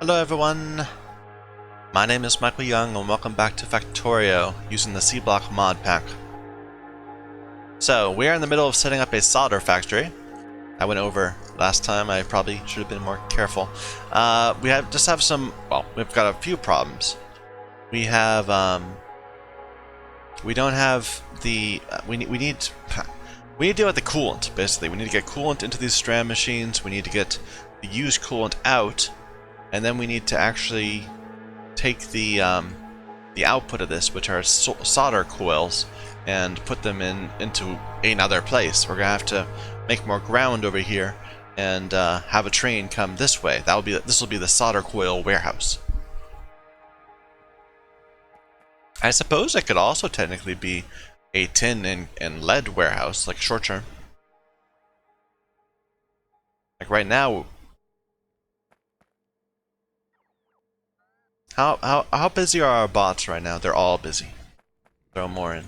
Hello everyone, my name is Michael Young and welcome back to Factorio using the Sea Block Modpack. So, we are in the middle of setting up a solder factory. I went over last time, I probably should have been more careful. Just have some, well, we've got a few problems. We have, we don't have the, we need to deal with the coolant, basically. We need to get coolant into these strand machines, we need to get the used coolant out, and then we need to actually take the output of this, which are solder coils, and put them into another place. We're gonna have to make more ground over here and have a train come this way. This will be the solder coil warehouse. I suppose it could also technically be a tin and lead warehouse, like short term. Like right now. How busy are our bots right now? They're all busy. Throw more in.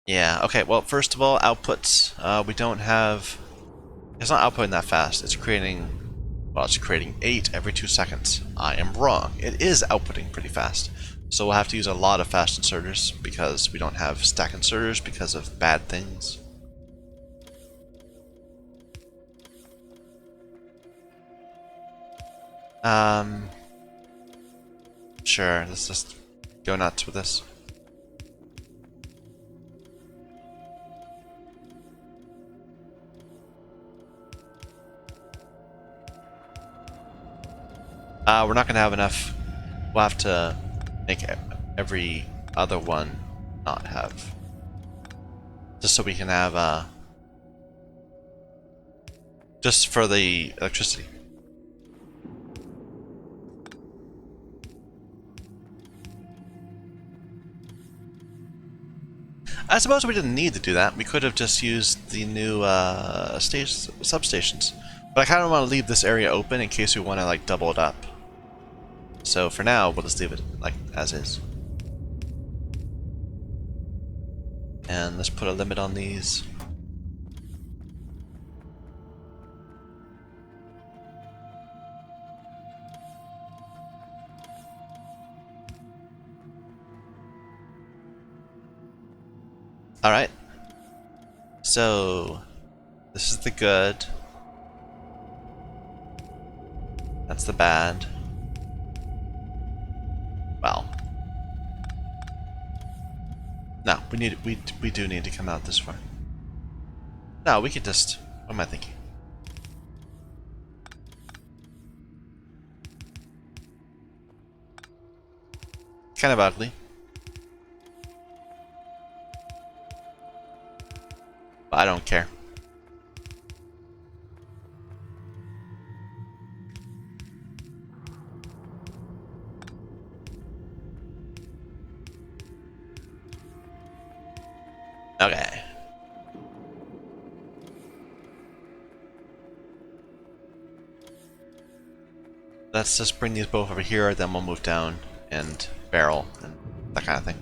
Yeah, okay, well, first of all, outputs. We don't have... It's not outputting that fast. It's creating... Well, it's creating 8 every 2 seconds. I am wrong. It is outputting pretty fast. So we'll have to use a lot of fast inserters because we don't have stack inserters because of bad things. Sure, let's just go nuts with this. We're not gonna have enough. We'll have to make every other one not have. Just so we can have, just for the electricity. I suppose we didn't need to do that. We could have just used the new substations. But I kind of want to leave this area open in case we want to like double it up. So for now, we'll just leave it like as is. And let's put a limit on these. Alright. So, this is the good. That's the bad. Well. No, we do need to come out this far. No, we could just... What am I thinking? Kind of ugly. But I don't care. Okay. Let's just bring these both over here, then we'll move down and barrel and that kind of thing.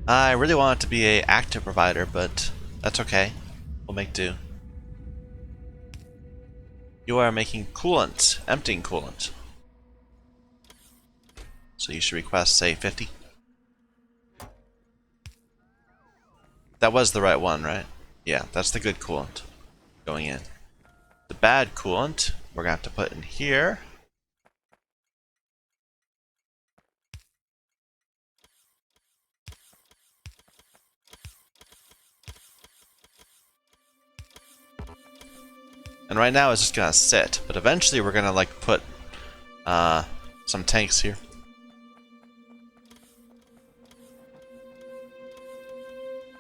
I really want it to be a active provider, but that's okay. We'll make do. You are making coolant, emptying coolant. So you should request, say, 50. That was the right one, right? Yeah, that's the good coolant going in. The bad coolant, we're gonna have to put in here. And right now it's just gonna sit, but eventually we're gonna like put some tanks here.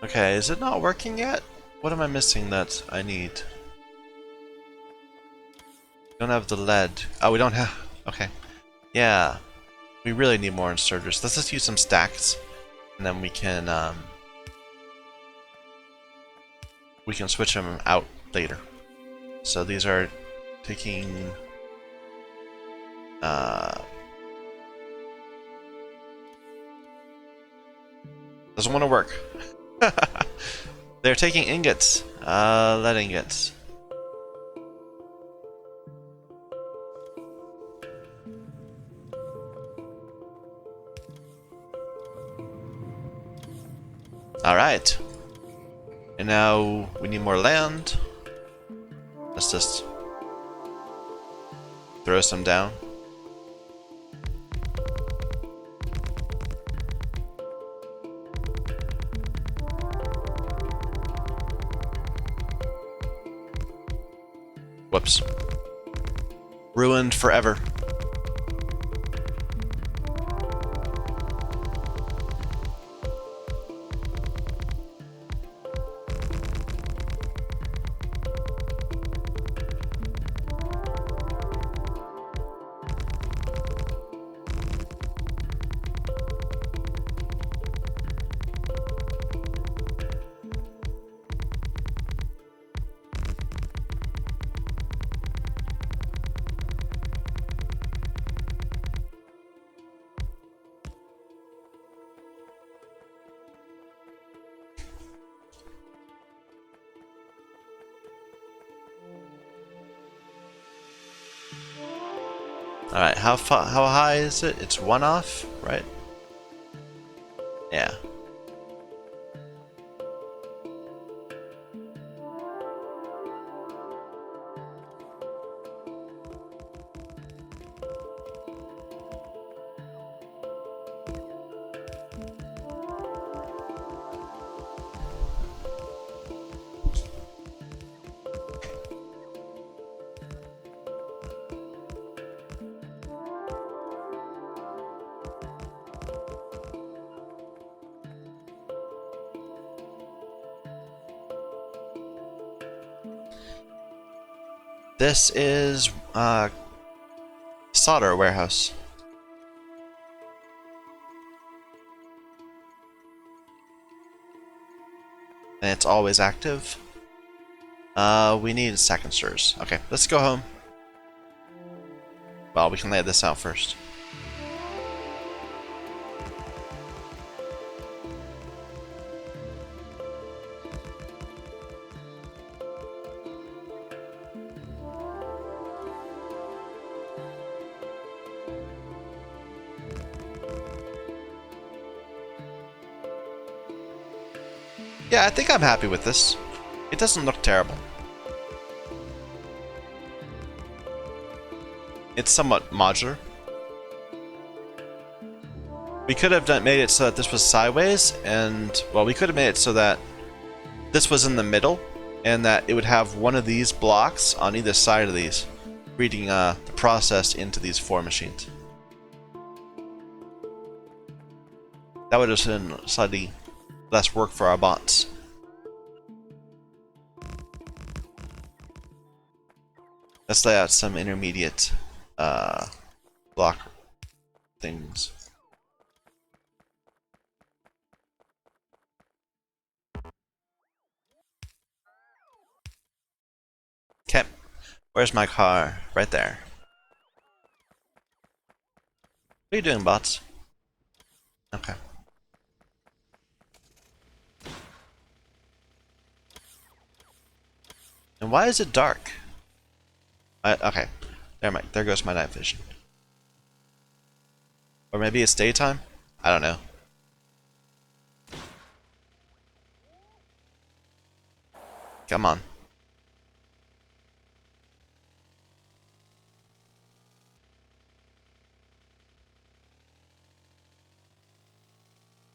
Okay, is it not working yet? What am I missing that I need? Don't have the lead. Oh, we don't have... Okay. Yeah. We really need more inserters. Let's just use some stacks. And then we can switch them out later. So these are taking... doesn't want to work. They're taking ingots. Lead ingots. Alright. And now we need more land. Let's just throw some down. Whoops. Ruined forever. Alright, how high is it? It's one off, right? Yeah. This is solder warehouse. And it's always active. We need second stirs. Okay, let's go home. Well, we can lay this out first. Yeah, I think I'm happy with this. It doesn't look terrible. It's somewhat modular. We could have made it so that this was sideways, and, well, we could have made it so that this was in the middle, and that it would have one of these blocks on either side of these, reading the process into these 4 machines. That would have been slightly less work for our bots. Let's lay out some intermediate block things. Okay, where's my car? Right there. What are you doing, bots? Okay. And why is it dark? Okay, there goes my night vision. Or maybe it's daytime? I don't know. Come on.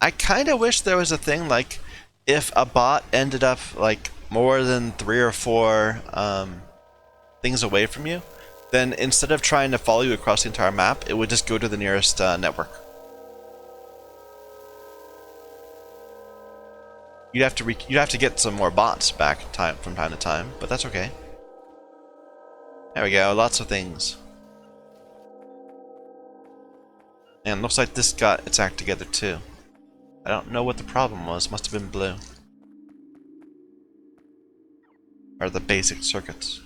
I kinda wish there was a thing like, if a bot ended up like more than 3 or 4 things away from you, then instead of trying to follow you across the entire map, it would just go to the nearest network. You'd have to get some more bots back from time to time, but that's okay. There we go, lots of things. And looks like this got its act together too. I don't know what the problem was, must have been blue. Or the basic circuits.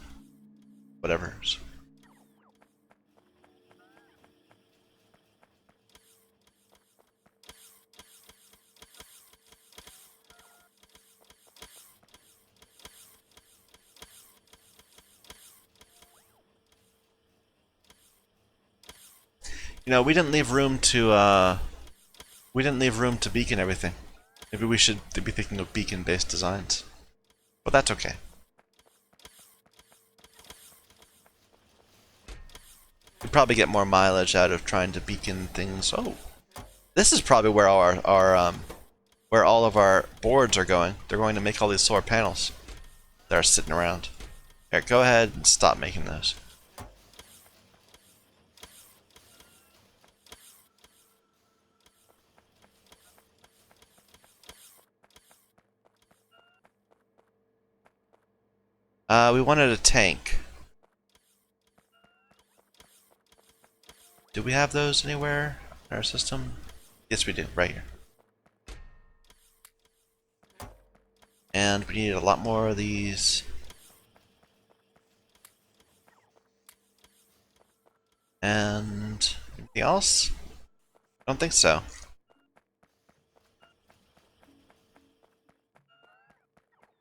Whatever's. You know, we didn't leave room to beacon everything. Maybe we should be thinking of beacon-based designs. But that's okay. We'd probably get more mileage out of trying to beacon things. Oh, this is probably where where all of our boards are going. They're going to make all these solar panels that are sitting around. Here, go ahead and stop making those. We wanted a tank. Do we have those anywhere in our system? Yes, we do, right here. And we need a lot more of these. And anything else? I don't think so.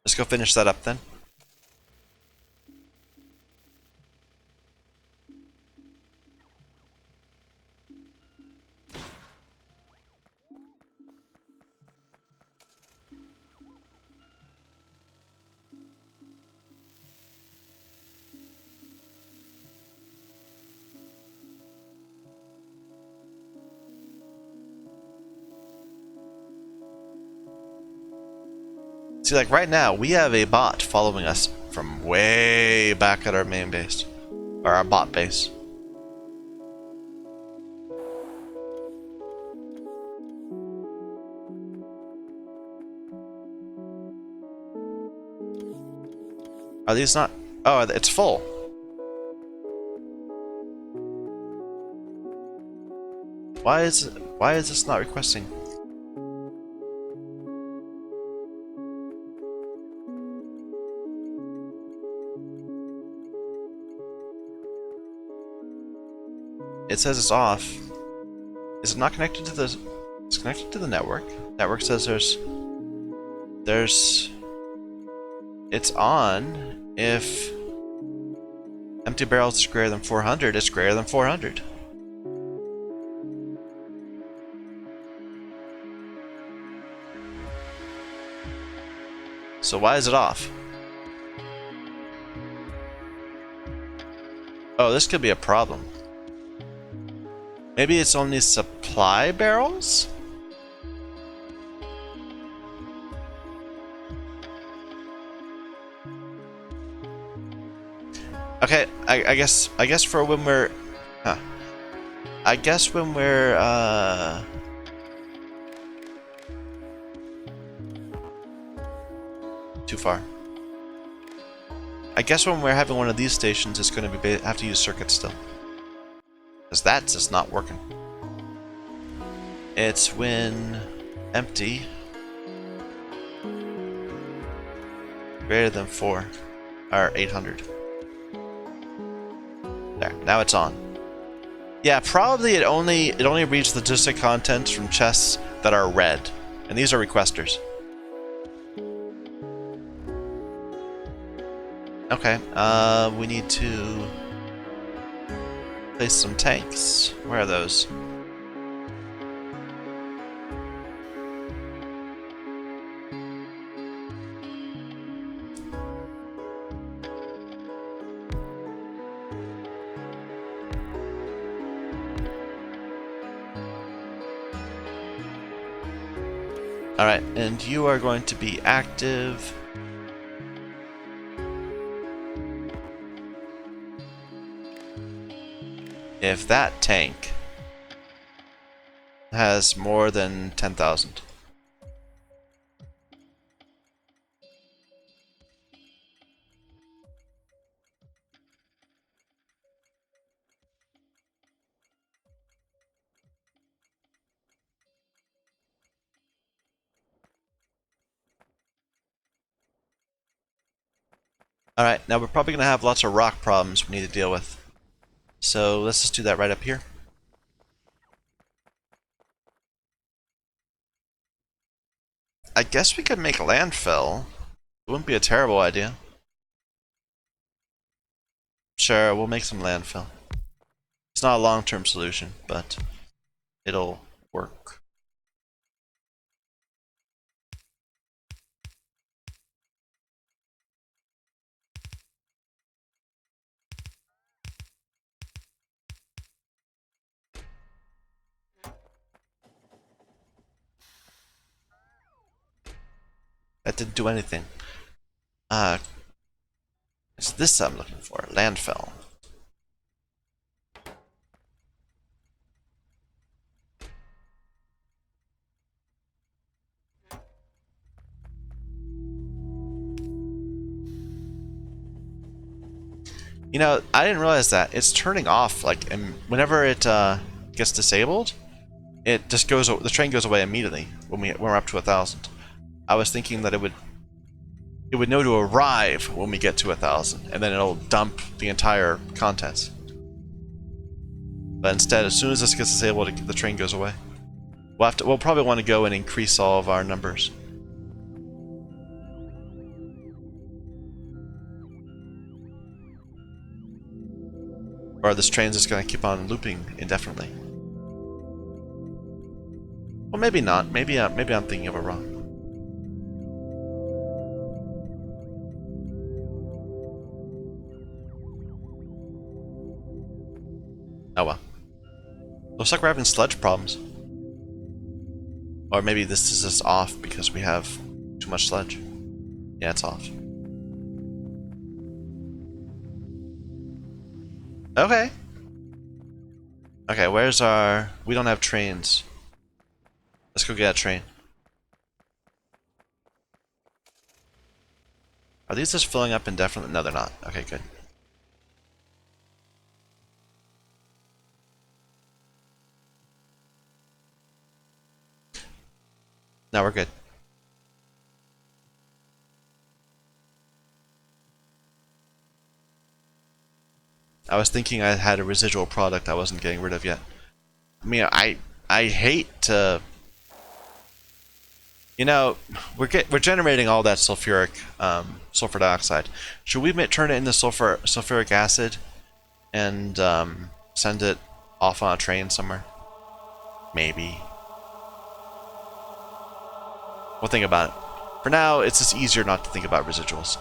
Let's go finish that up then. See, like right now, we have a bot following us from way back at our main base. Or our bot base. Are these not... Oh, it's full. Why is this not requesting? It says it's off. Is it not connected to the... It's connected to the network. Network says there's... It's on if empty barrels is greater than 400, it's greater than 400. So why is it off? Oh, this could be a problem. Maybe it's only supply barrels? Okay, I guess for when we're... Huh. I guess when we're, too far. I guess when we're having one of these stations, it's going to have to use circuits still. Because that's just not working. It's when empty greater than 4 or 800. There, now it's on. Yeah, probably it only reads logistic contents from chests that are red, and these are requesters. Okay, we need to place some tanks. Where are those? Alright, and you are going to be active. if that tank has more than 10,000. Alright, now we're probably going to have lots of rock problems we need to deal with. So let's just do that right up here. I guess we could make landfill. It wouldn't be a terrible idea. Sure, we'll make some landfill. It's not a long-term solution, but it'll work. That didn't do anything. It's this I'm looking for. Landfill. You know, I didn't realize that. It's turning off, like, and whenever it gets disabled, it just goes, the train goes away immediately when we're up to 1,000. I was thinking that it would know to arrive when we get to 1,000, and then it'll dump the entire contents. But instead, as soon as this gets disabled, the train goes away. We'll probably want to go and increase all of our numbers. Or this train's just going to keep on looping indefinitely. Well, maybe not. Maybe I'm thinking of it wrong. Oh well. Looks like we're having sludge problems. Or maybe this is just off because we have too much sludge. Yeah, it's off. Okay. Okay, where's our... We don't have trains. Let's go get a train. Are these just filling up indefinitely? No, they're not. Okay, good. Now we're good. I was thinking I had a residual product I wasn't getting rid of yet. I mean, I hate to... You know, we're generating all that sulfur dioxide. Should we turn it into sulfuric acid and send it off on a train somewhere? Maybe. We'll think about it. For now, it's just easier not to think about residuals.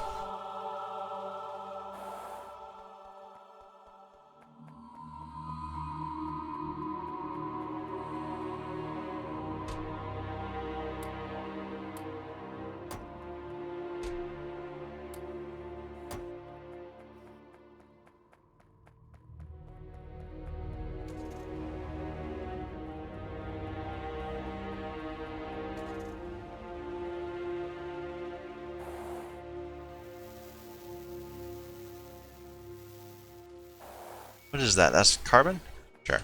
What is that? That's carbon? Sure.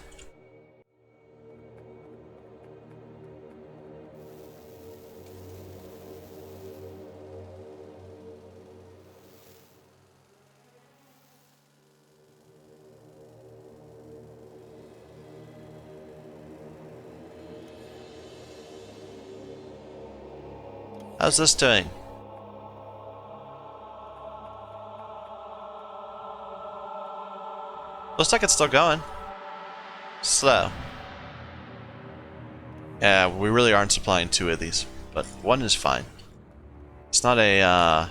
How's this doing? Looks like it's still going. Slow. Yeah, we really aren't supplying 2 of these, but 1 is fine. It's not a,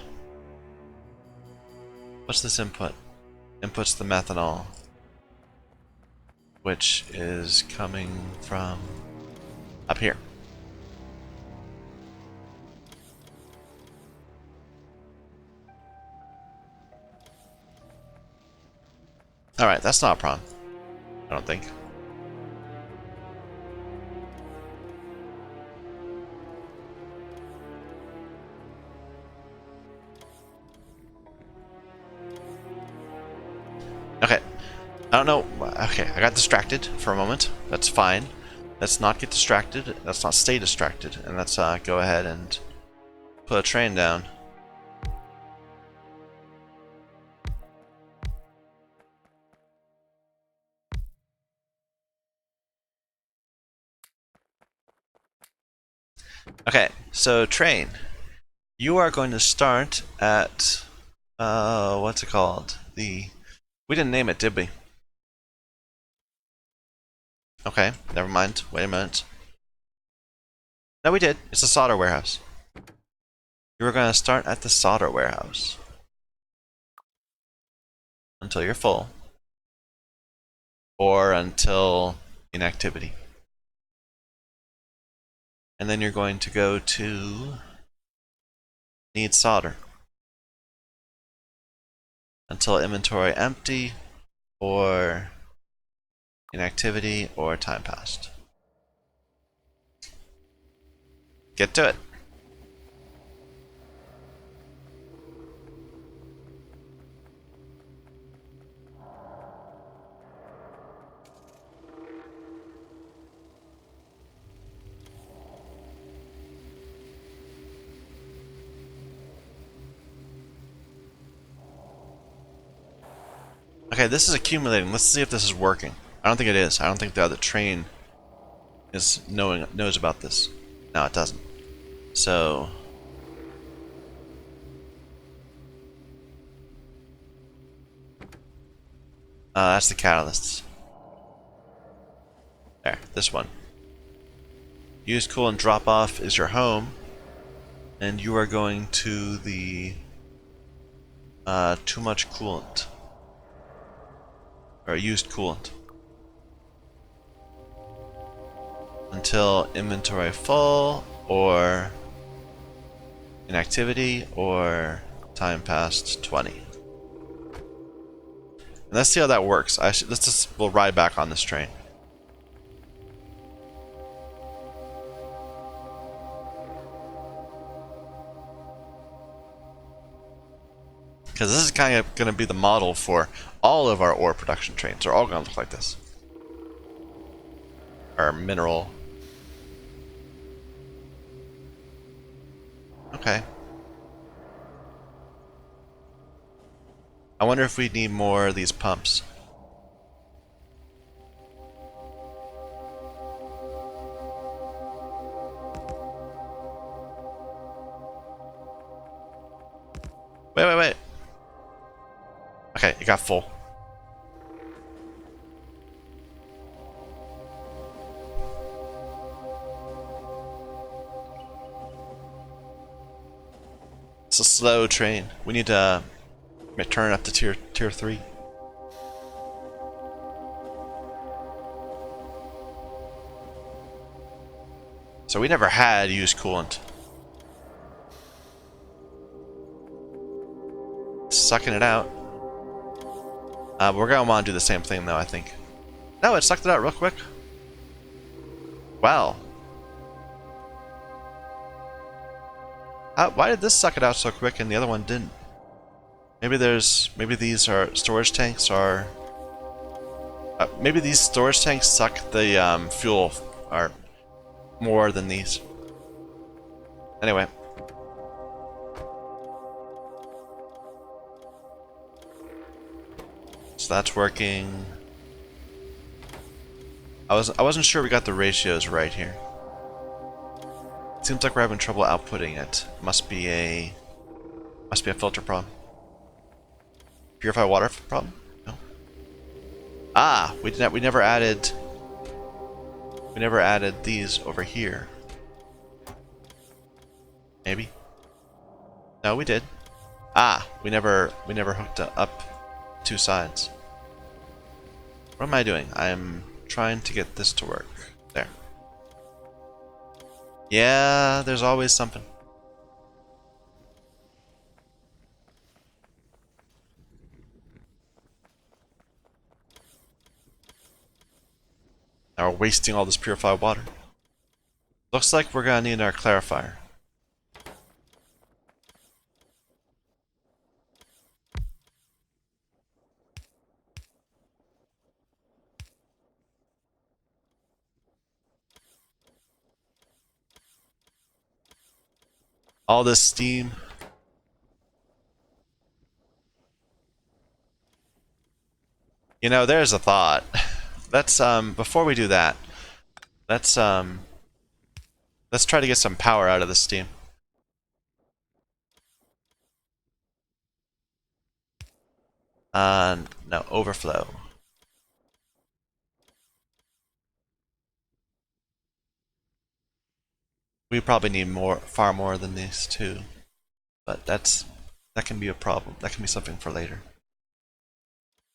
what's this input? Input's the methanol, which is coming from up here. Alright, that's not a problem. I don't think. Okay. I don't know. Okay, I got distracted for a moment. That's fine. Let's not get distracted. Let's not stay distracted. And let's go ahead and put a train down. Okay, so train. You are going to start at what's it called? We didn't name it, did we? Okay, never mind. Wait a minute. No, we did. It's a solder warehouse. You are going to start at the solder warehouse until you're full, or until inactivity. And then you're going to go to need solder until inventory empty, or inactivity, or time passed. Get to it. Okay, this is accumulating. Let's see if this is working. I don't think it is. I don't think the other train knows about this. No, it doesn't. So that's the catalysts. There, this one. Use coolant drop off is your home, and you are going to the too much coolant, or used coolant, until inventory full, or inactivity, or time past 20. And let's see how that works. We'll ride back on this train. Because this is kind of going to be the model for all of our ore production trains. They're all going to look like this. Our mineral. Okay. I wonder if we need more of these pumps. Wait. Okay, it got full. It's a slow train. We need to turn it up to tier 3. So we never had used coolant. Sucking it out. We're gonna want to do the same thing though, I think. No, it sucked it out real quick. Wow. Why did this suck it out so quick and the other one didn't? Maybe these are storage tanks are. Maybe these storage tanks suck the fuel are more than these. Anyway. So that's working. I wasn't sure we got the ratios right here. Seems like we're having trouble outputting it. Must be a filter problem. Purify water problem? No. Ah, we never added these over here. Maybe. No, we did. Ah, we never hooked up 2 sides. What am I doing? I'm trying to get this to work. There. Yeah, there's always something. Now we're wasting all this purified water. Looks like we're gonna need our clarifier. All this steam. You know, there's a thought. Let's before we do that, let's try to get some power out of the steam. No, overflow. We probably need far more than these two, but that can be a problem. That can be something for later.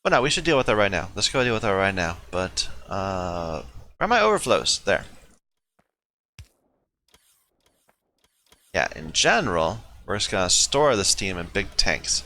But no, we should deal with that right now. Let's go deal with that right now. But where are my overflows? There. Yeah, in general, we're just gonna store the steam in big tanks.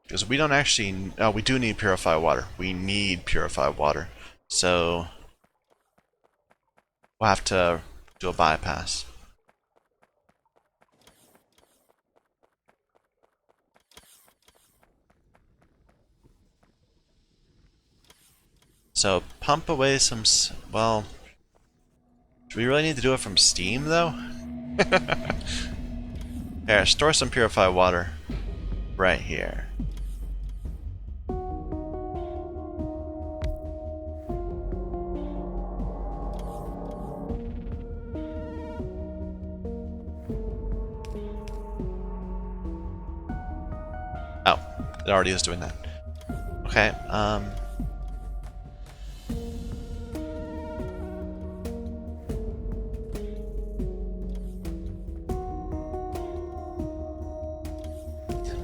Because we don't actually... Oh, we do need purified water. We need purified water. So we'll have to do a bypass. So pump away some... Well, do we really need to do it from steam, though? Here, store some purified water right here. Oh, it already is doing that. Okay,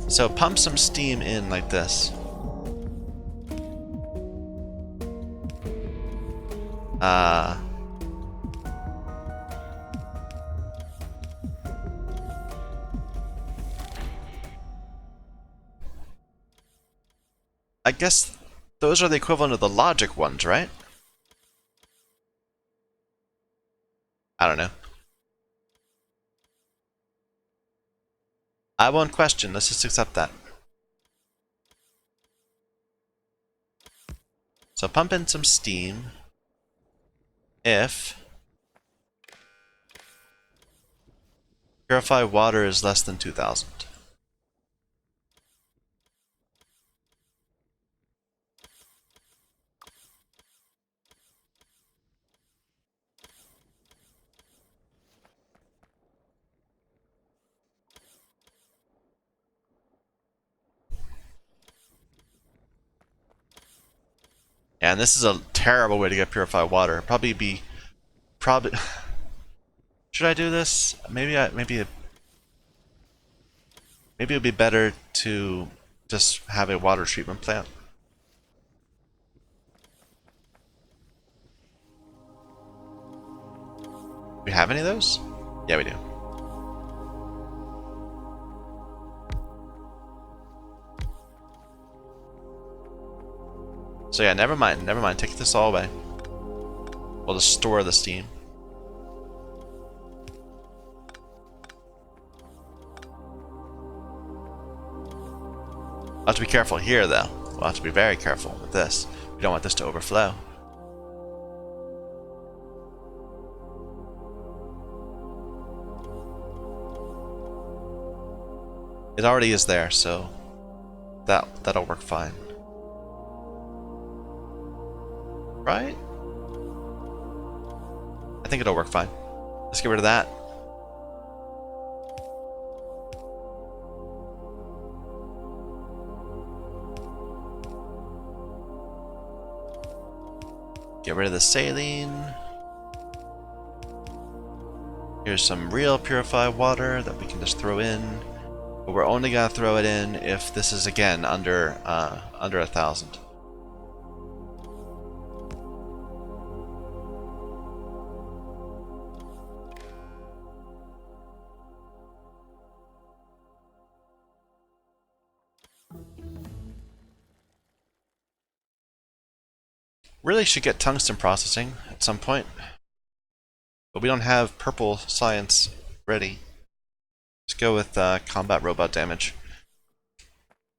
so pump some steam in like this. I guess those are the equivalent of the logic ones, right? I don't know. I won't question, let's just accept that. So pump in some steam if purified water is less than 2,000. And this is a terrible way to get purified water. Probably should I do this? Maybe it would be better to just have a water treatment plant. We have any of those? Yeah, we do. So yeah, never mind, take this all away. We'll just store the steam. We'll have to be careful here, though. We'll have to be very careful with this. We don't want this to overflow. It already is there, so that'll work fine. Right? I think it'll work fine. Let's get rid of that. Get rid of the saline. Here's some real purified water that we can just throw in. But we're only gonna throw it in if this is again under 1,000. Really should get tungsten processing at some point. But we don't have purple science ready. Let's go with combat robot damage.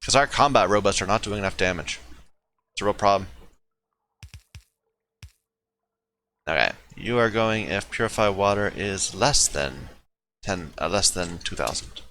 Because our combat robots are not doing enough damage. It's a real problem. Okay, you are going if purified water is less than 2,000.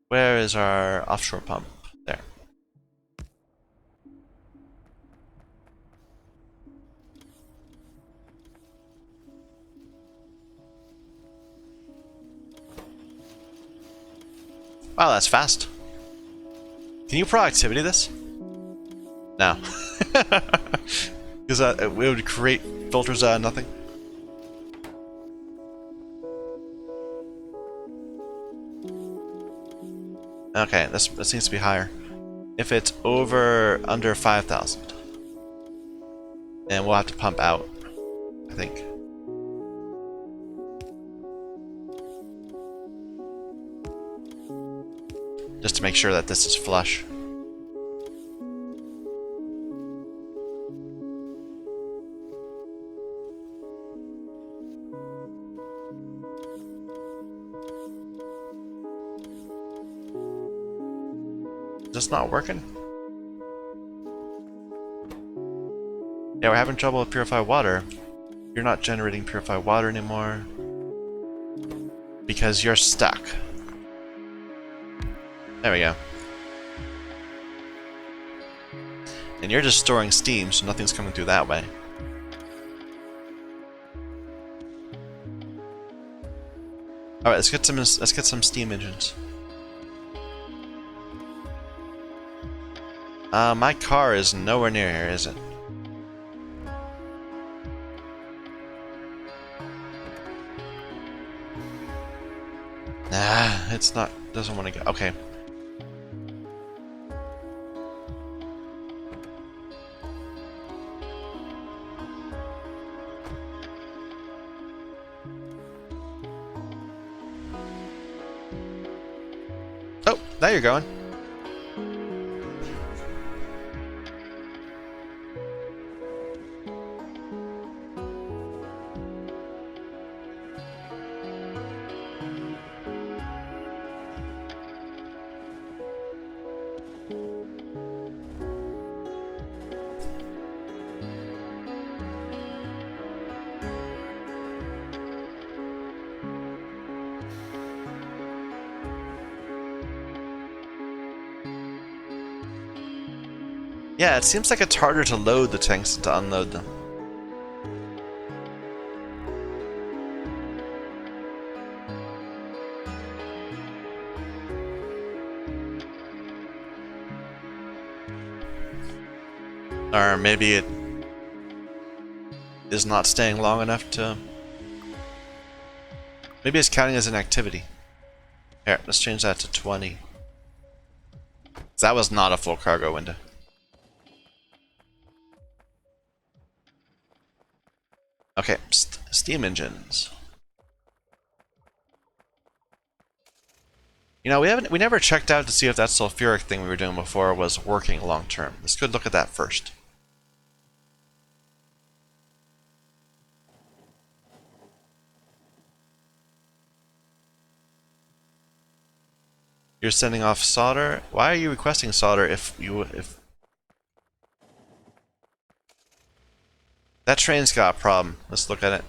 Where is our offshore pump? There. Wow, that's fast. Can you productivity this? No. Because it would create filters out of nothing. Okay, that seems to be higher. If it's under 5,000, then we'll have to pump out, I think. Just to make sure that this is flush. Is this not working? Yeah, we're having trouble with purified water. You're not generating purified water anymore. Because you're stuck. There we go. And you're just storing steam, so nothing's coming through that way. Alright, let's get some steam engines. My car is nowhere near here, is it? Nah, it's not. Doesn't want to go. Okay. Oh, there you're going. Yeah, it seems like it's harder to load the tanks than to unload them. Or maybe it is not staying long enough to... Maybe it's counting as an activity. Here, let's change that to 20. That was not a full cargo window. Okay, steam engines. You know, we never checked out to see if that sulfuric thing we were doing before was working long term. Let's go look at that first. You're sending off solder? Why are you requesting solder if that train's got a problem? Let's look at it.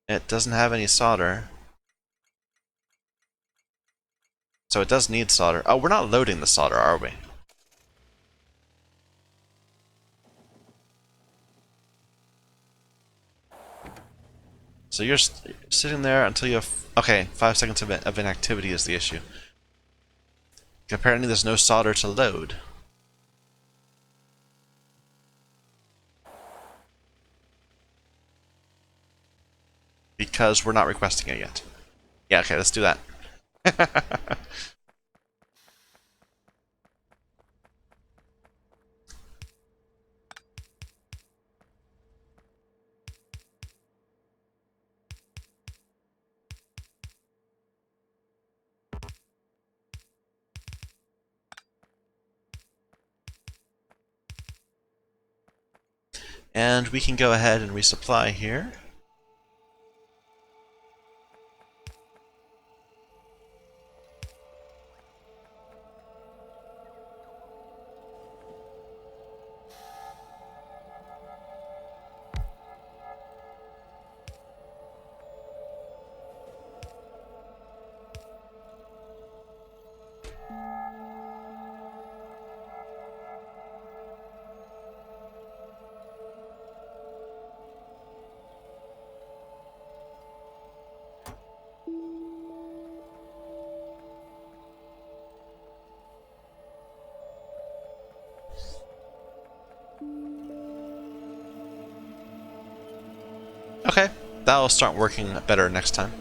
It doesn't have any solder. So it does need solder. Oh, we're not loading the solder, are we? So you're sitting there until you have... Okay, 5 seconds of inactivity is the issue. Apparently there's no solder to load. Because we're not requesting it yet. Yeah, okay, let's do that. And we can go ahead and resupply here. Okay, that'll start working better next time.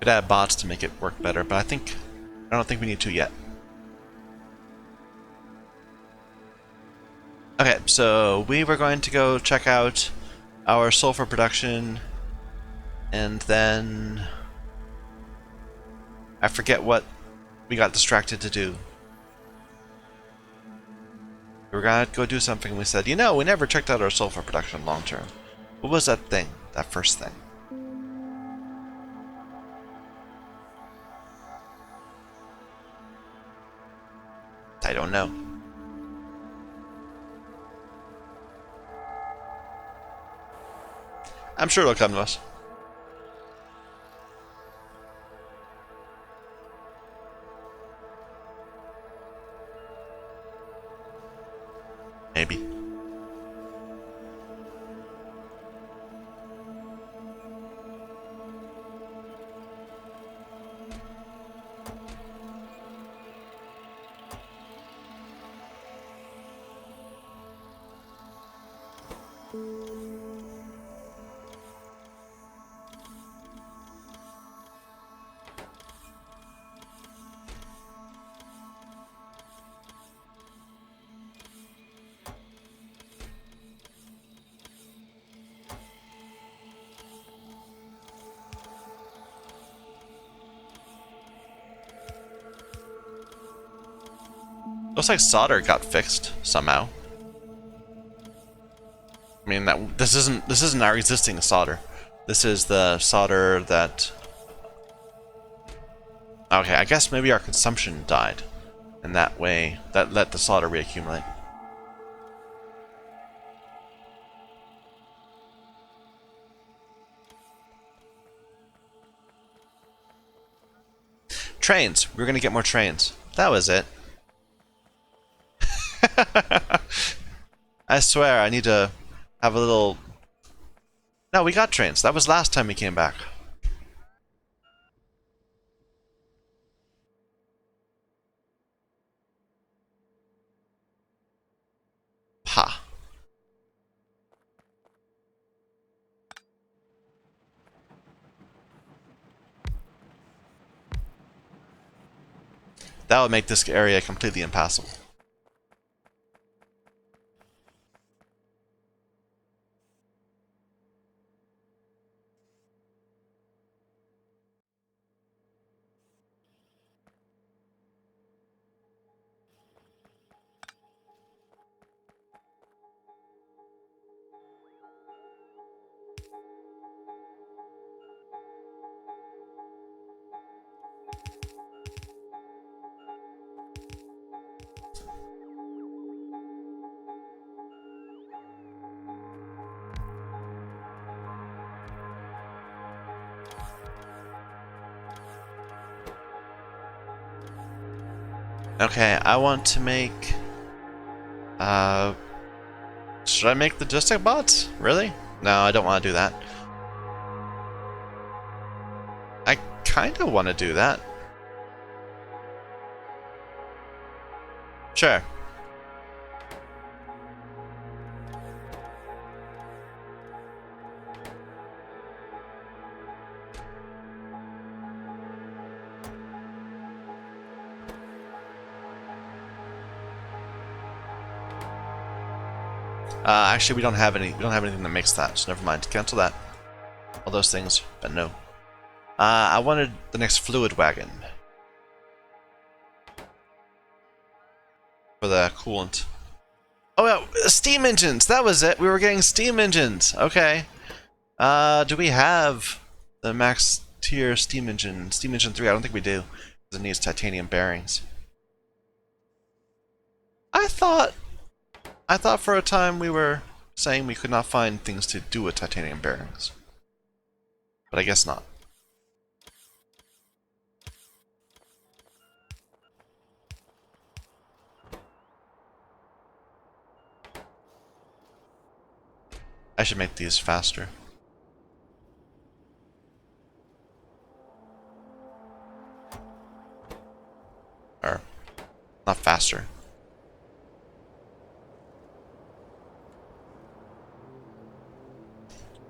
Could add bots to make it work better, but I don't think we need to yet. Okay, so we were going to go check out our sulfur production, and then I forget what we got distracted to do. We were gonna go do something, and we said, you know, we never checked out our sulfur production long term. What was that thing? That first thing? I don't know. I'm sure it'll come to us. Maybe. Looks like solder got fixed somehow. I mean, this isn't our existing solder. This is the solder that. Okay, I guess maybe our consumption died, and that way that let the solder reaccumulate. Trains. We're gonna get more trains. That was it. I swear, I need to have a little... No, we got trains. That was last time we came back. Ha. That would make this area completely impassable. Okay, I want to make... Should I make logistic bots? Really? No, I don't want to do that. I kind of want to do that. Sure. Actually, we don't have any. We don't have anything that makes that, so never mind. Cancel that. All those things, but no. I wanted the next fluid wagon for the coolant. Oh yeah, steam engines. That was it. We were getting steam engines. Okay. Do we have the max tier steam engine? Steam engine 3? I don't think we do, because it needs titanium bearings. I thought for a time we were saying we could not find things to do with titanium bearings, but I guess not. I should make these faster. Or, not faster.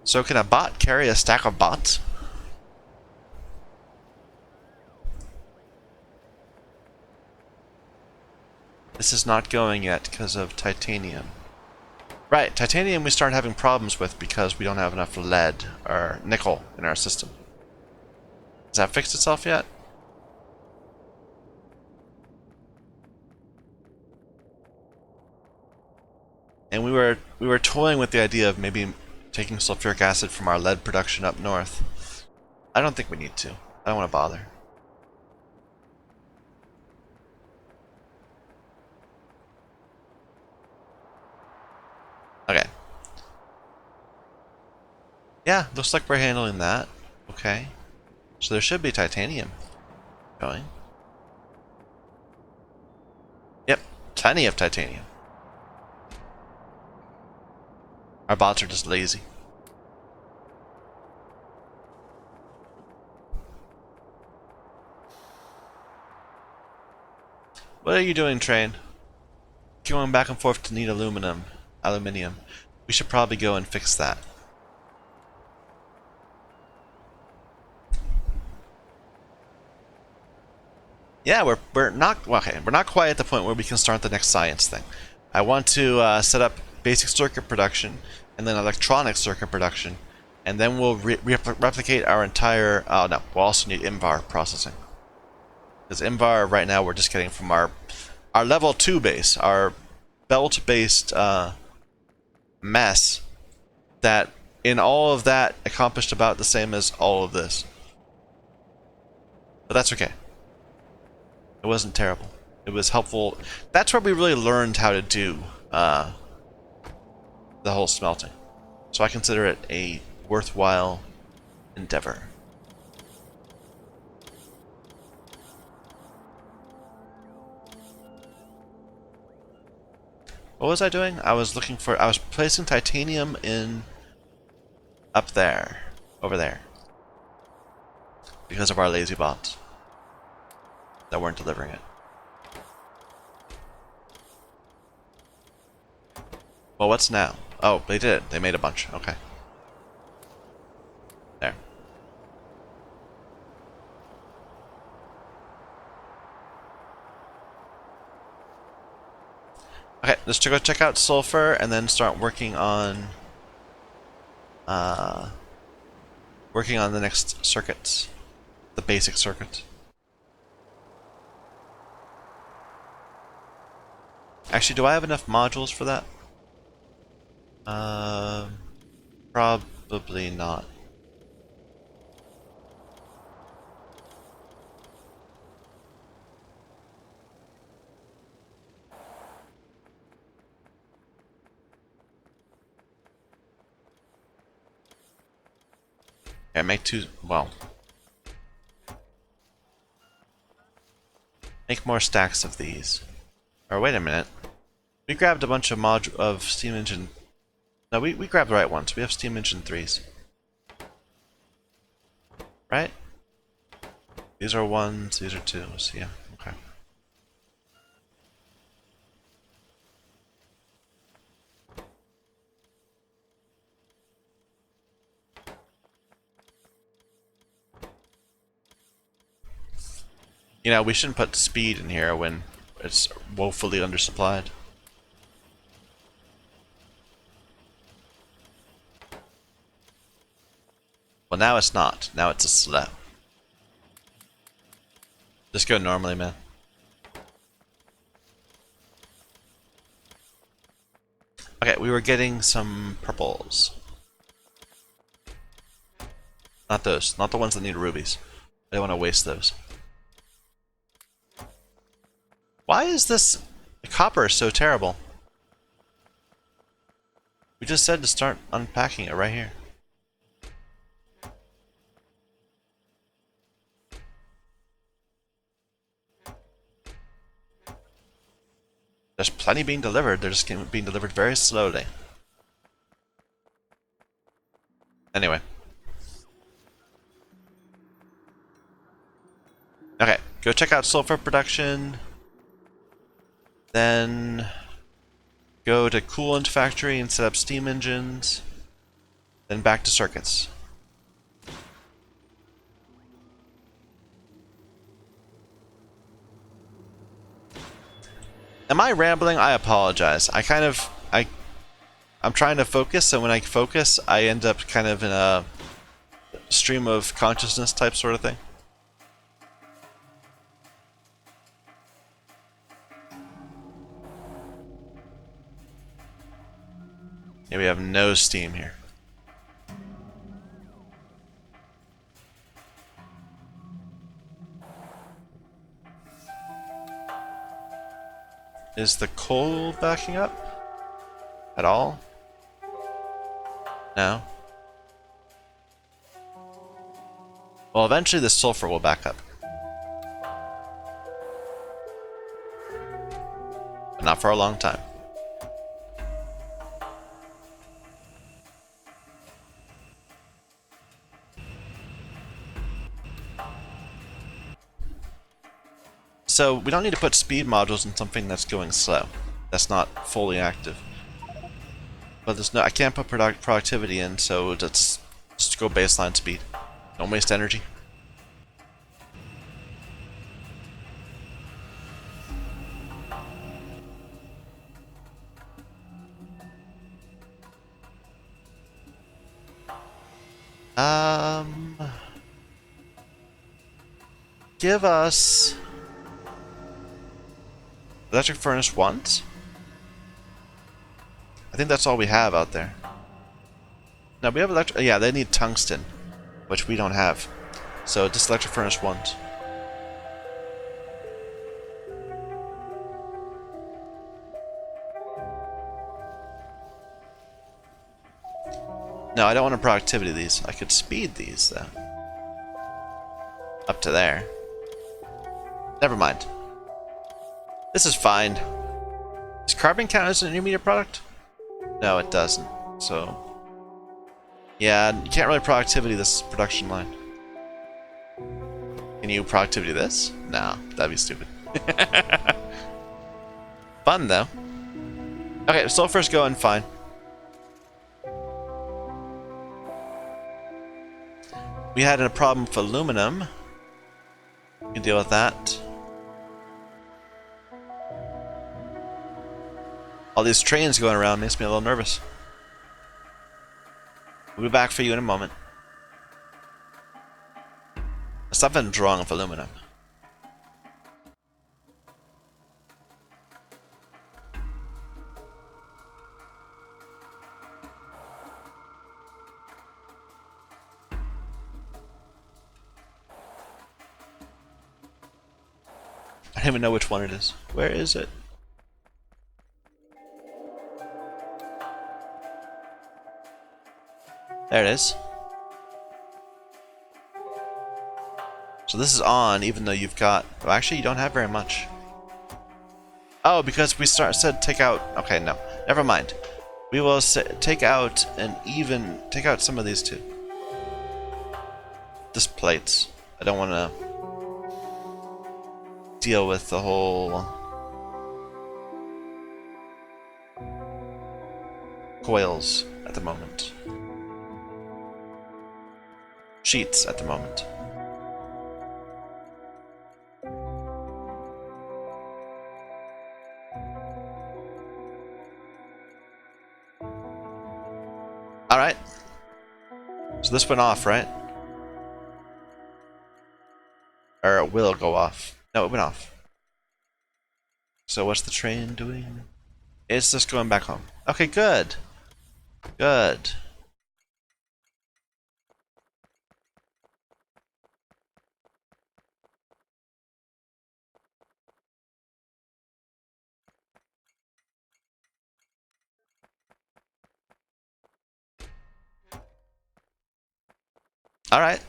So can a bot carry a stack of bots? This is not going yet because of titanium. Right, titanium we start having problems with because we don't have enough lead or nickel in our system. Has that fixed itself yet? And we were toying with the idea of maybe taking sulfuric acid from our lead production up north. I don't think we need to. I don't want to bother. Okay. Yeah, looks like we're handling that. Okay. So there should be titanium going. Yep, plenty of titanium. Our bots are just lazy. What are you doing, train? Going back and forth to need aluminium. We should probably go and fix that. Yeah, we're not okay. We're not quite at the point where we can start the next science thing. I want to set up basic circuit production and then electronic circuit production, and then we'll replicate our entire. Oh no, we'll also need IMVAR processing, because IMVAR right now we're just getting from our level 2 base, our belt-based mess. That in all of that accomplished about the same as all of this, but that's okay. It wasn't terrible. It was helpful. That's where we really learned how to do the whole smelting. So I consider it a worthwhile endeavor. What was I doing? I was placing titanium in up there, over there, because of our lazy bots that weren't delivering it. Well, what's now? Oh, they did it. They made a bunch. Okay. There. Okay, let's go check out sulfur and then start working on the next circuits. The basic circuits. Actually, do I have enough modules for that? Probably not. Yeah, make more stacks of these. Or wait a minute. We grabbed a bunch of steam engine. No, we grabbed the right ones. We have steam engine 3s. Right? These are 1s, these are 2s. Yeah, okay. You know, we shouldn't put speed in here when it's woefully undersupplied. Well, now it's not. Now it's a slow. Just go normally, man. Okay, we were getting some purples. Not those. Not the ones that need rubies. I don't want to waste those. Why is this copper so terrible? We just said to start unpacking it right here. There's plenty being delivered. They're just being delivered very slowly. Anyway. Okay, go check out sulfur production. Then go to Coolant factory and set up steam engines. Then back to circuits. Am I rambling? I apologize. I'm trying to focus, so when I focus, I end up kind of in a stream of consciousness type sort of thing. Yeah, we have no steam here. Is the coal backing up? At all? No. Well, eventually the sulfur will back up. But not for a long time. So we don't need to put speed modules in something that's going slow. That's not fully active. But there's no, I can't put productivity in, so let's just go baseline speed. Don't waste energy. Give us electric furnace once. I think that's all we have out there. No, we have electric. Yeah, they need tungsten, which we don't have. So just electric furnace once. No, I don't want to productivity these. I could speed these though. Up to there. Never mind. This is fine. Does carbon count as an intermediate product? No, it doesn't. So, yeah, you can't really productivity this production line. Can you productivity this? No, that'd be stupid. Fun though. Okay, sulfur's going fine. We had a problem with aluminum. We can deal with that. All these trains going around makes me a little nervous. We'll be back for you in a moment. Something's wrong with aluminum. I don't even know which one it is. Where is it? There it is. So this is on, even though you've got... Well, actually, you don't have very much. Oh, because we said take out... Okay, no. Never mind. We will take out take out some of these too. Just plates. I don't want to deal with the whole coils at the moment. Sheets at the moment. Alright. So this went off, right? Or it will go off. No, it went off. So what's the train doing? It's just going back home. Okay, good. Good. Alright.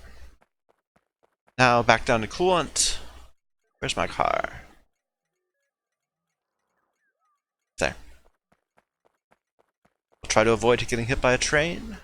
Now back down to Coolant. Where's my car? There. I'll try to avoid getting hit by a train.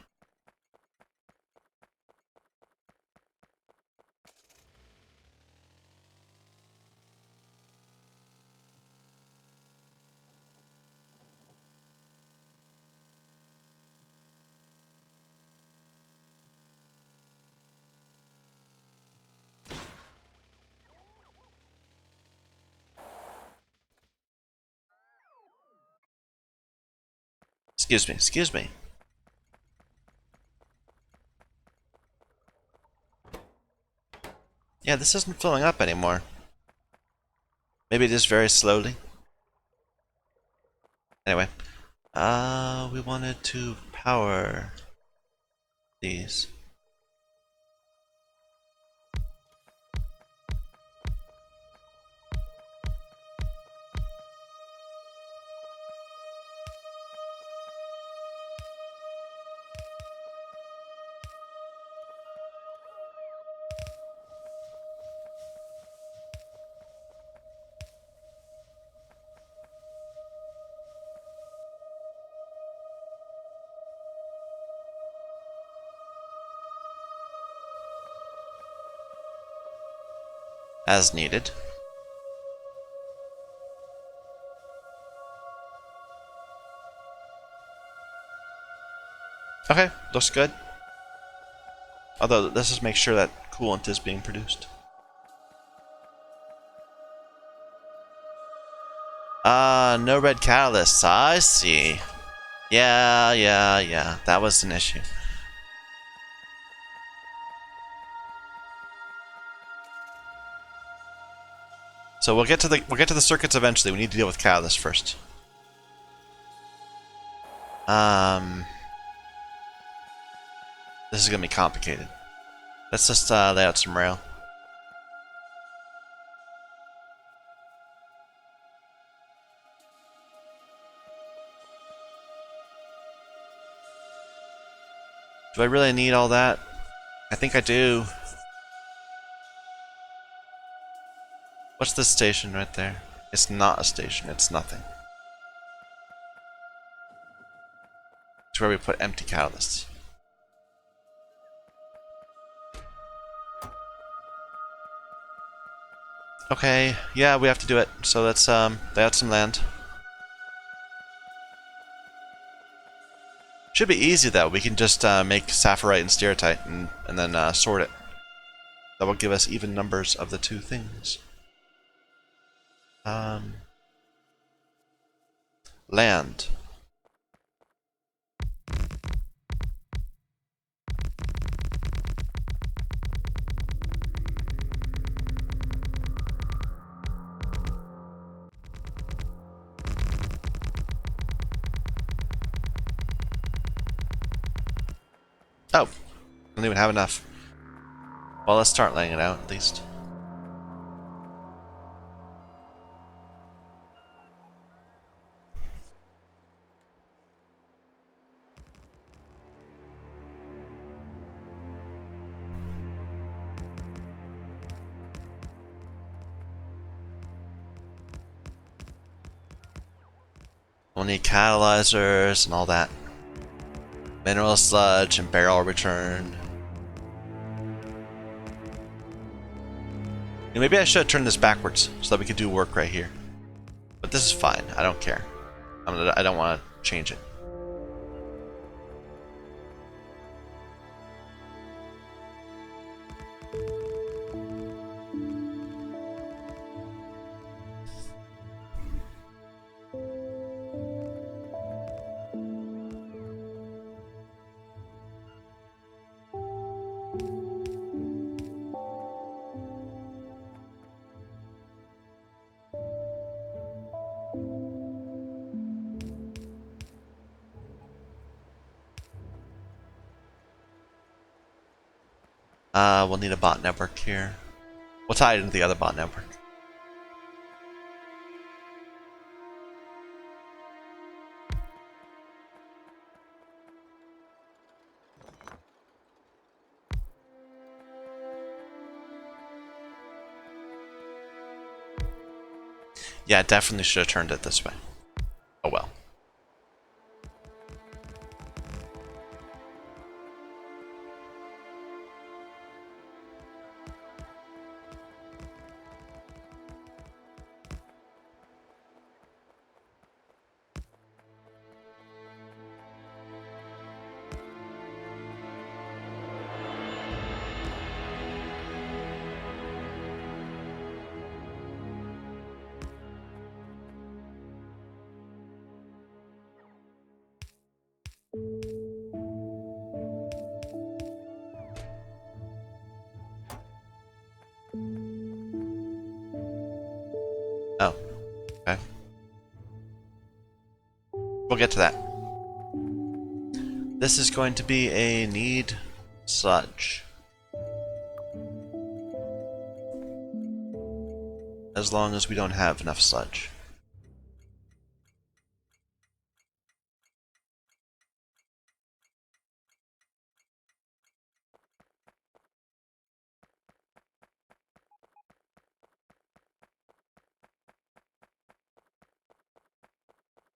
Excuse me, excuse me. Yeah, this isn't filling up anymore. Maybe it is very slowly. Anyway. We wanted to power these. As needed. Okay, looks good. Although, let's just make sure that coolant is being produced. No red catalysts. I see. Yeah. That was an issue. So we'll get to the circuits eventually. We need to deal with catalysts first. This is gonna be complicated. Let's just lay out some rail. Do I really need all that? I think I do. What's this station right there? It's not a station, it's nothing. It's where we put empty catalysts. Okay, yeah, we have to do it. So let's lay out some land. Should be easy though. We can just make sapphirite and stereotype and then sort it. That will give us even numbers of the two things. Land. Oh, don't even have enough. Well, let's start laying it out at least. We'll need catalyzers and all that. Mineral sludge and barrel return. Maybe I should turn this backwards so that we could do work right here. But this is fine. I don't care. I don't want to change it. We'll need a bot network here. We'll tie it into the other bot network. Yeah, definitely should have turned it this way. Oh well. Oh, okay. We'll get to that. This is going to be a need sludge. As long as we don't have enough sludge.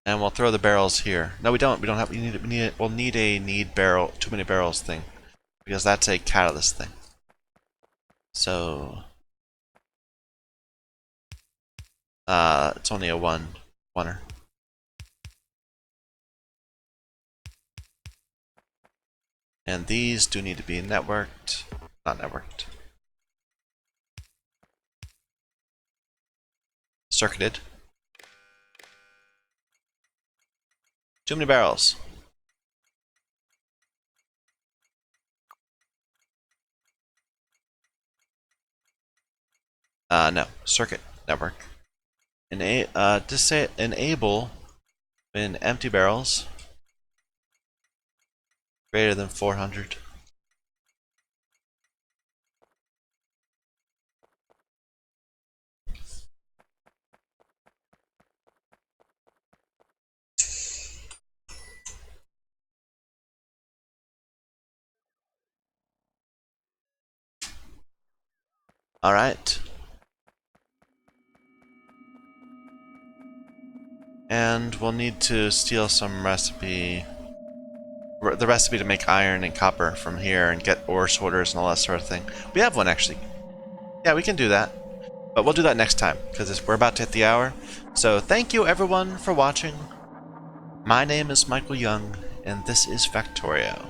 And we'll throw the barrels here. No, we don't. We don't have. We'll need a need barrel. Too many barrels thing, because that's a catalyst thing. So, it's only a oneer. And these do need to be networked. Not networked. Circuited. Too many barrels. No. Circuit network. Enable when empty barrels greater than 400. All right. And we'll need to steal some recipe. The recipe to make iron and copper from here and get ore sorters and all that sort of thing. We have one actually. Yeah, we can do that. But we'll do that next time because we're about to hit the hour. So thank you everyone for watching. My name is Michael Young and this is Factorio.